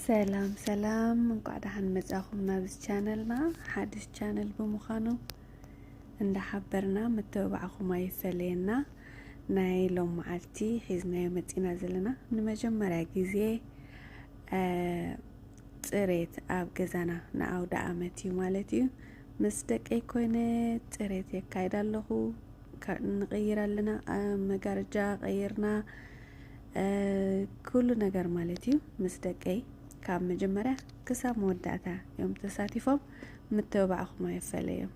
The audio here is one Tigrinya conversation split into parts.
سلام እንቋዕ ደሓን መጻኹም ናብዚ ቻነልና ሓድሽ ቻነል ብምዃኑ እንዳሓበርና ምትብባዕኹም ኣይፈለየና ናይ ሎም መዓልቲ ሒዝናዮ መጺና ዘለና ንመጀመርያ ግዜ ጽሬት ኣብ ገዛና ንኣውደ ዓመት እዩ ማለት እዩ ምስ ደቀይ ኮይነ ጽሬት የካይድ ኣለኹ ንቀይር ኣለና መጋረጃ ቀይርና ኩሉ ነገር ማለት እዩ ምስ ደቀይ ካብ መጀመርያ ክሳብ መወዳእታ ዮም ተሳቲፎም ምትብባዕኹም ኣይፈለዮም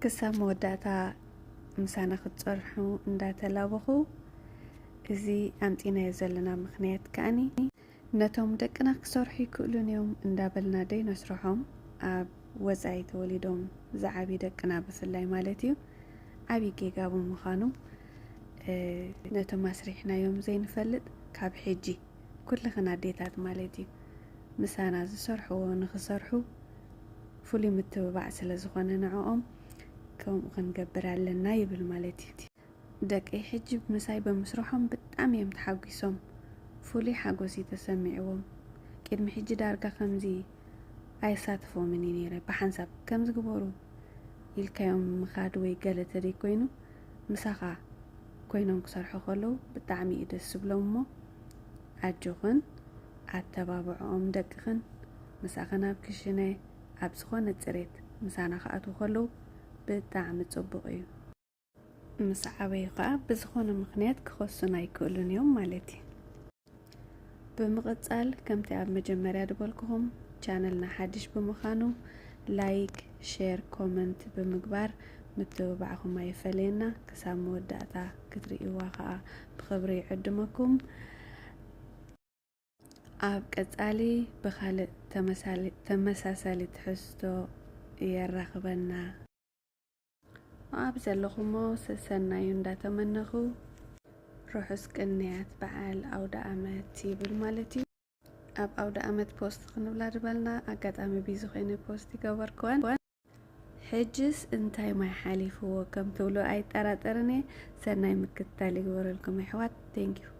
ክሳብ መወዳእታ ምሳና ክትጸርሑ እንዳተላበኹ እዚ ኣምጢናዮ ዘለና ምኽንያት ከኣኒ ነቶም ደቅና ክሰርሑ ይክእሉን እዮም እንዳበልና ደይ ነስርሖም ኣብ ወጻኢ ተወሊዶም ዝዓቢ ደቅና ብፍላይ ማለት እዩ ዓቢ ጌጋ ብምዃኑ ነቶም ኣስሪሕናዮም ዘይንፈልጥ ካብ ሕጂ ኩልኽና ኣዴታት ማለት እዩ ምሳና ዝሰርሕዎ ንኽሰርሑ ፍሉይ ምትብባዕ ስለ ዝኾነ ንዕኦም ከምኡ ክንገብር ኣለና ይብል ማለት እዩ ደቀይ ሕጂ ምሳይ ብምስርሖም ብጣዕሚ እዮም ተሓጒሶም ፍሉይ ሓጎስ ተሰሚዕዎም ቅድሚ ሕጂ ዳርጋ ከምዚ ኣይሳትፎምን እዩ ነይረ ብሓንሳብ ከም ዝግበሩ ኢልካዮም ምኻድ ወይ ገለ ተደይ ኮይኑ ምሳኻ ኮይኖም ክሰርሑ ከለዉ ብጣዕሚ እዩ ደስ ዝብሎም እሞ ኣጆኽን ኣተባብዖም ደቅኽን ምሳኽን ኣብ ክሽነ ኣብ ዝኾነ ጽሬት ምሳና ክኣትዉ ከለዉ ብጣዕሚ ጽቡቕ እዩ ምስ ዓበዩ ከዓ ብዝኾነ ምኽንያት ክኸሱን ኣይክእሉን እዮም ማለት እዩ ብምቕጻል ከምቲ ኣብ መጀመርያ ድበልክኹም ቻነልና ሓድሽ ብምዃኑ ላይክ ሼር ኮመንት ብምግባር ምትብባዕኹም ኣይፈለየና ክሳብ መወዳእታ ክትርእይዋ ከዓ ብኽብሪ ይዕድመኩም ኣብ ቀጻሊ ብኻልእ ተመሳሳሊ ትሕዝቶ የራኽበና ኣብ ዘለኹሞ ሰናዩ እንዳተመነኹ ርሑስ ቅንያት በዓል ኣውደ ዓመት ይብል ማለት እዩ ኣብ ኣውደ ዓመት ፖስት ክንብላ ድበልና ኣጋጣሚ ቢዚ ኮይነ ፖስት ይገበርክዋን ሕጅስ እንታይ ማይ ሓሊፍዎ ከም ትብሎ ኣይጠራጠርን ሰናይ ምክትታል ይግበረልኩም ኣሕዋት ቴንኪዩ